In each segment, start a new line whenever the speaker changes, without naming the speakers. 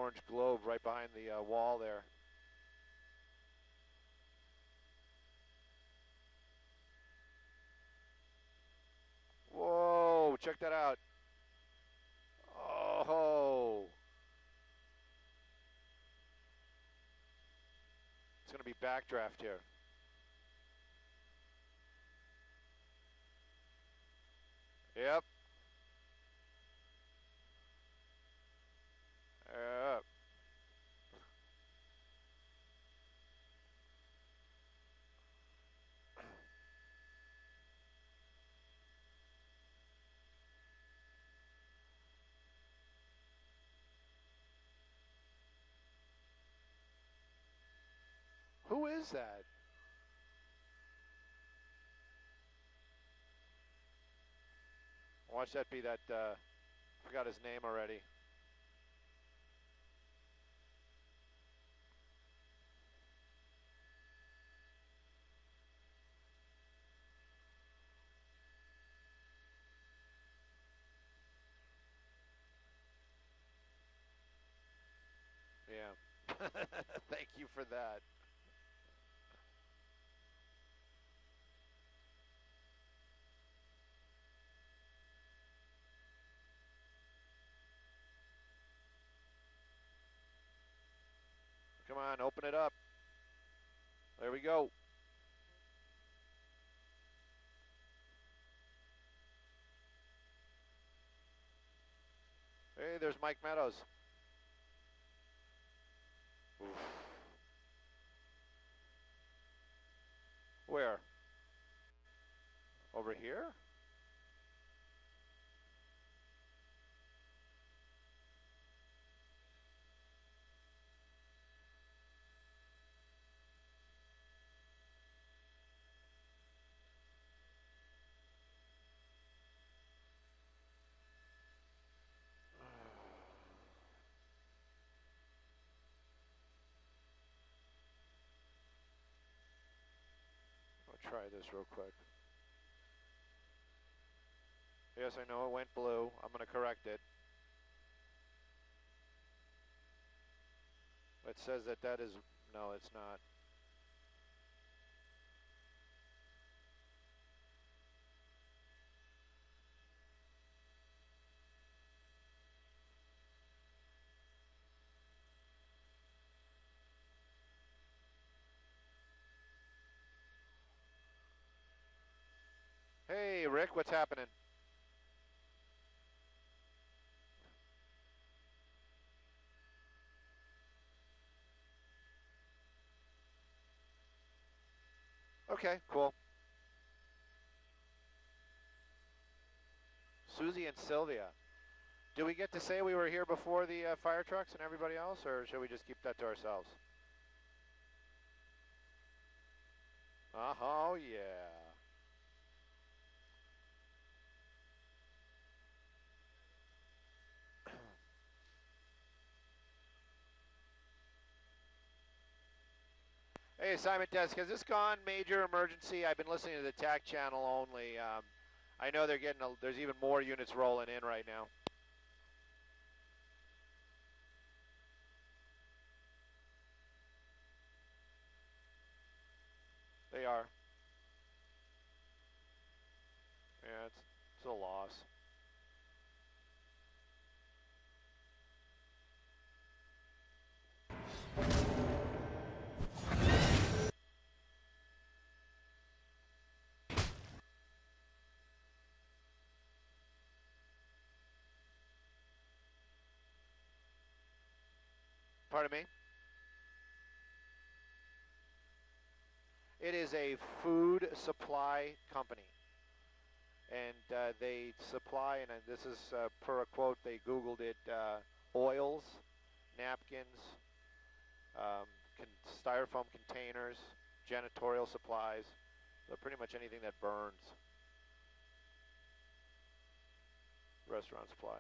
orange globe right behind the wall there. Whoa, check that out. Oh. It's going to be backdraft here. Yep. Yep. Who is that? Watch that be that, forgot his name already. Yeah. Thank you for that. Come on, open it up. There we go. Hey, there's Mike Meadows. Oof. Where? Over here? I'll try this real quick. Yes, I know it went blue. I'm going to correct it. It says that that is, no, it's not. Hey, Rick, what's happening? Okay, cool. Susie and Sylvia. Do we get to say we were here before the fire trucks and everybody else, or should we just keep that to ourselves? Oh, yeah. Hey, Simon Desk, has this gone major emergency? I've been listening to the TAC channel only. I know they're getting, there's even more units rolling in right now. They are. Yeah, it's a loss. Pardon me? It is a food supply company. And they supply, and this is per a quote, they Googled it, oils, napkins, styrofoam containers, janitorial supplies, so pretty much anything that burns. Restaurant supply.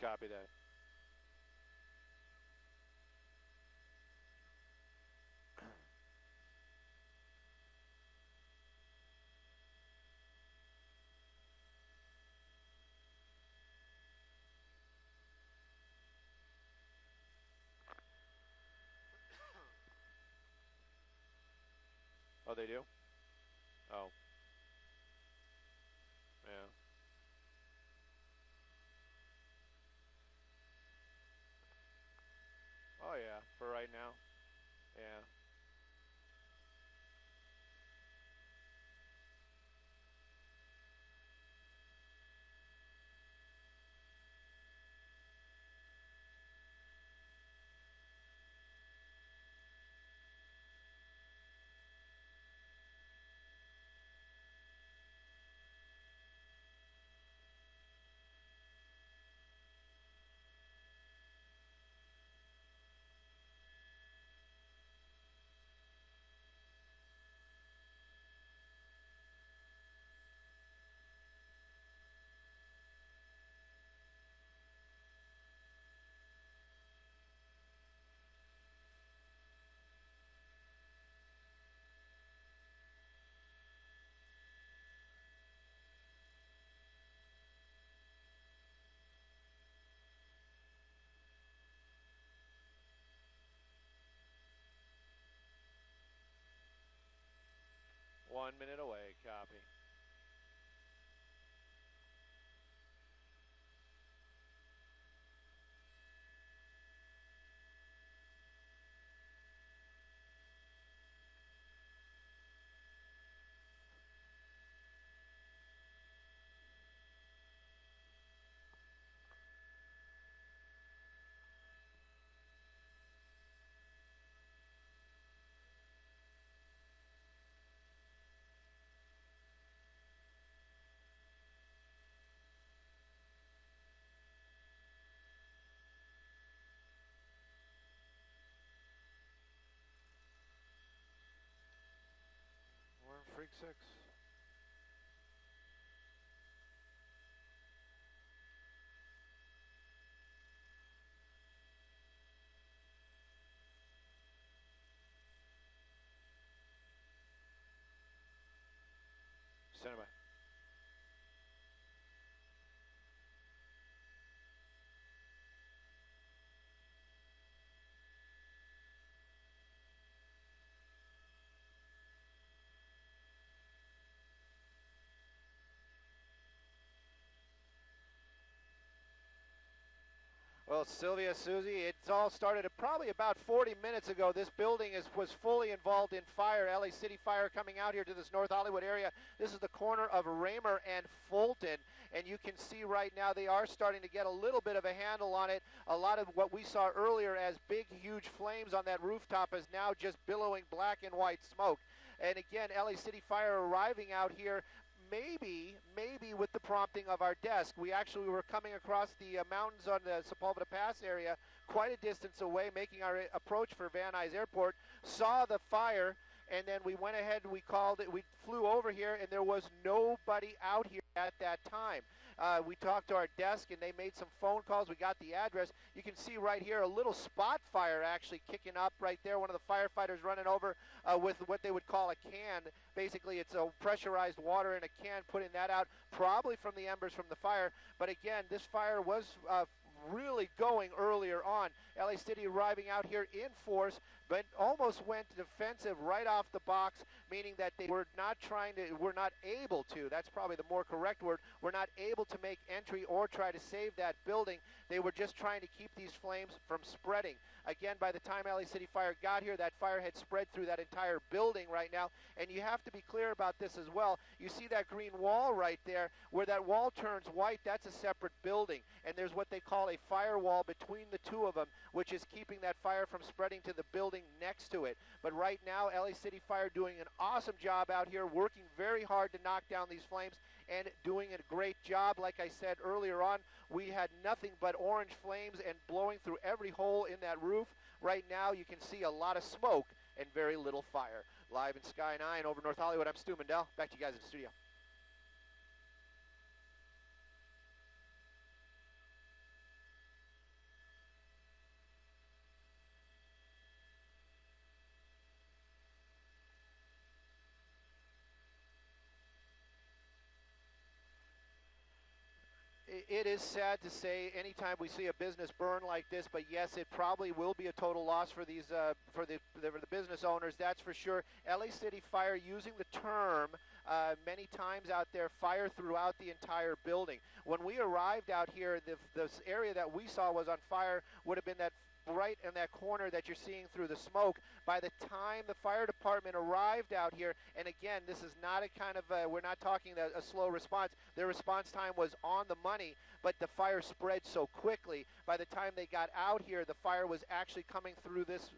Copy that. Oh, they do? Oh, yeah. Oh, yeah, for right now. Yeah. One minute away. Copy. We're in Freak 6. Stand by. Well, Sylvia, Susie, it's all started probably about 40 minutes ago. This building was fully involved in fire. LA City Fire coming out here to this North Hollywood area. This is the corner of Raymer and Fulton, and you can see right now they are starting to get a little bit of a handle on it. A lot of what we saw earlier as big, huge flames on that rooftop is now just billowing black and white smoke. And again, LA City Fire arriving out here maybe with the prompting of our desk. We actually were coming across the mountains on the Sepulveda Pass area, quite a distance away, making our approach for Van Nuys Airport, saw the fire, and then we went ahead and we called it. We flew over here, and there was nobody out here at that time. We talked to our desk, and they made some phone calls. We got the address. You can see right here a little spot fire actually kicking up right there. One of the firefighters running over with what they would call a can. Basically, it's a pressurized water in a can, putting that out probably from the embers from the fire. But again, this fire was really going earlier on. LA City arriving out here in force, but almost went defensive right off the box, meaning that they were not able to, that's probably the more correct word, were not able to make entry or try to save that building. They were just trying to keep these flames from spreading. Again, by the time LA City Fire got here, that fire had spread through that entire building right now, and you have to be clear about this as well. You see that green wall right there, where that wall turns white, that's a separate building, and there's what they call a firewall between the two of them, which is keeping that fire from spreading to the building next to it. But right now, LA City Fire doing an awesome job out here, working very hard to knock down these flames and doing a great job. Like I said earlier on, we had nothing but orange flames and blowing through every hole in that roof. Right now, you can see a lot of smoke and very little fire. Live in Sky 9 over North Hollywood, I'm Stu Mendel. Back to you guys in the studio. It is sad to say anytime we see a business burn like this, but yes, it probably will be a total loss for these for the business owners. That's for sure. LA City Fire, using the term many times out there, fire throughout the entire building. When we arrived out here, this area that we saw was on fire would have been that right in that corner that you're seeing through the smoke. By the time the fire department arrived out here, and again, this is not a kind of, we're not talking a slow response. Their response time was on the money, but the fire spread so quickly. By the time they got out here, the fire was actually coming through this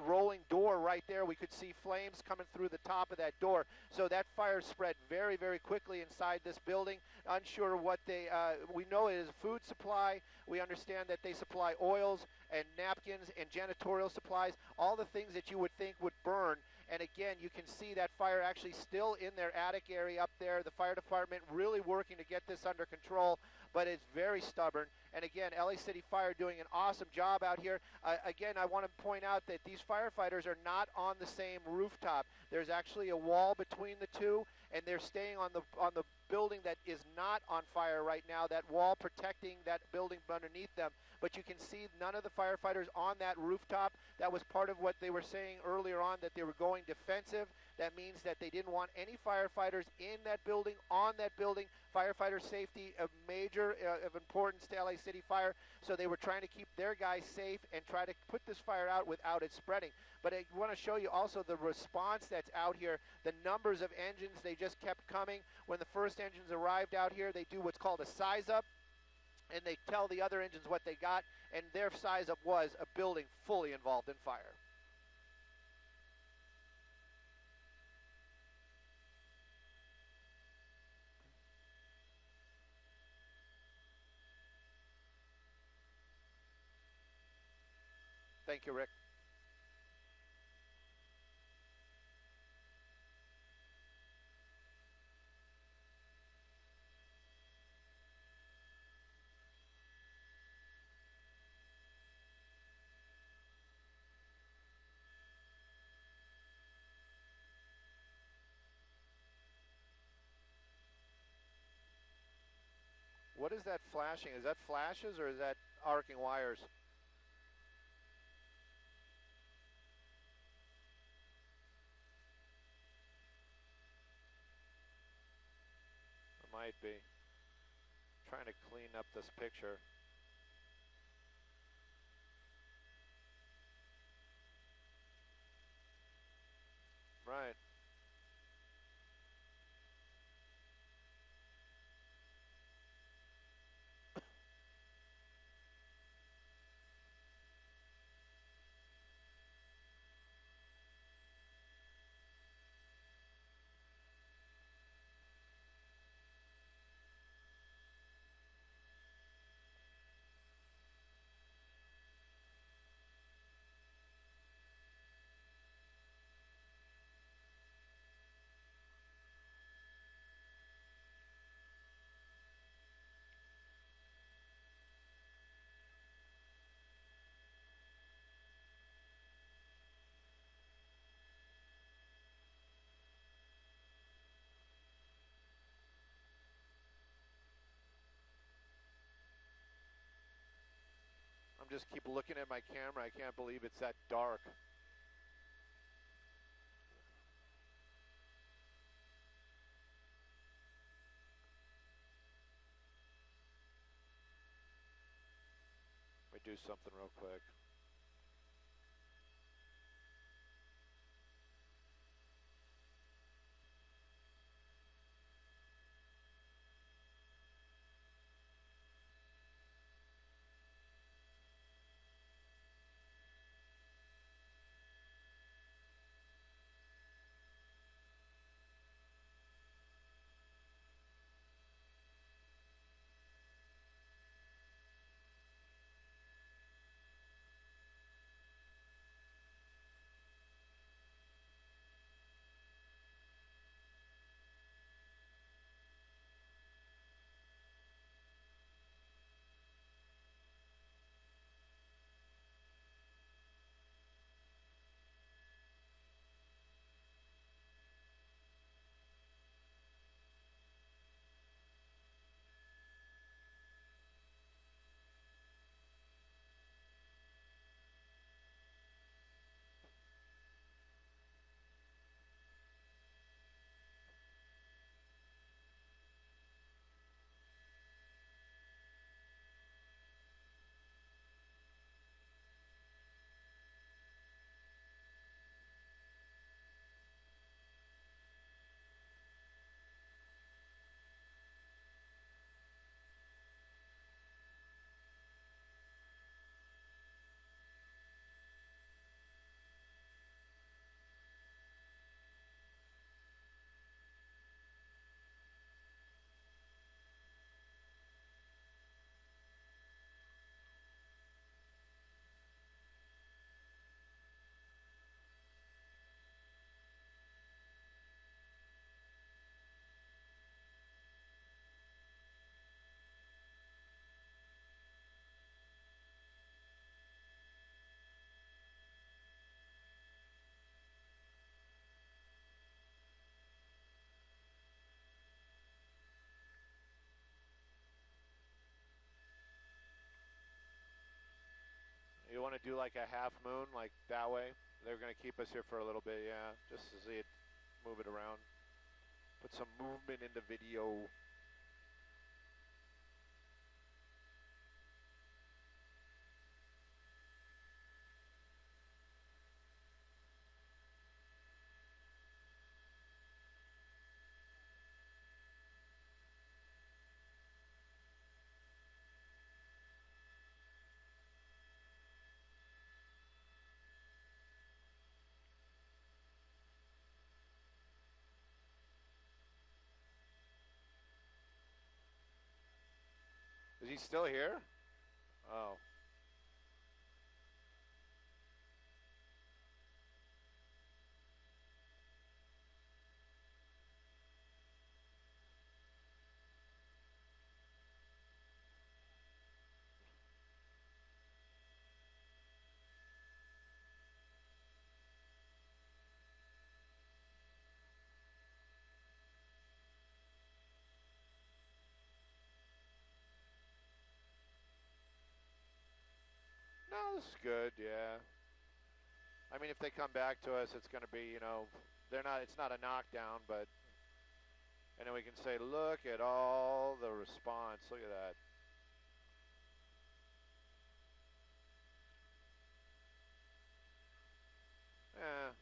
rolling door right there. We could see flames coming through the top of that door. So that fire spread very, very quickly inside this building. Unsure what they, we know it is a food supply. We understand that they supply oils and napkins and janitorial supplies, all the things that you would think would burn. And again, you can see that fire actually still in their attic area up there. The fire department really working to get this under control, but it's very stubborn. And again, LA City Fire doing an awesome job out here. Again, I want to point out that these firefighters are not on the same rooftop. There's actually a wall between the two, and they're staying on the building that is not on fire right now, that wall protecting that building underneath them. But you can see none of the firefighters on that rooftop. That was part of what they were saying earlier on, that they were going defensive. That means that they didn't want any firefighters in that building, on that building. Firefighter safety, a major of importance to LA City Fire. So they were trying to keep their guys safe and try to put this fire out without it spreading. But I want to show you also the response that's out here. The numbers of engines, they just kept coming. When the first engines arrived out here, they do what's called a size up, and they tell the other engines what they got, and their size up was a building fully involved in fire. Thank you, Rick. What is that flashing? Is that flashes or is that arcing wires? It might be. Trying to clean up this picture. Right. I'm just keep looking at my camera. I can't believe it's that dark. Let me do something real quick. do like a half moon, like that way. They're going to keep us here for a little bit, yeah, just to see it, move it around. Put some movement in the video. Is he still here? Oh. No, this is good, yeah. I mean, if they come back to us, it's going to be, you know, they're not. It's not a knockdown, but and then we can say, look at all the response. Look at that. Yeah.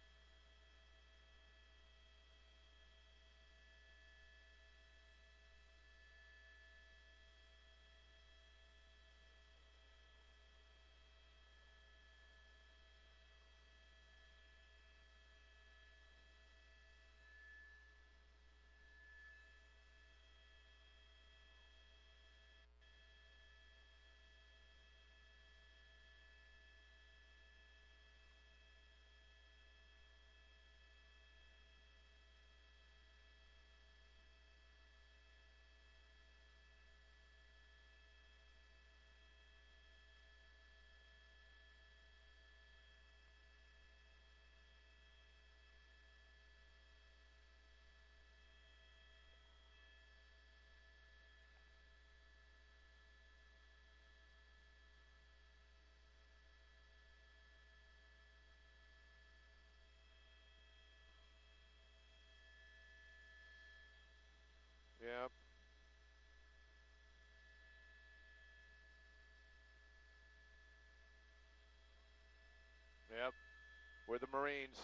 Yep. Yep. We're the Marines.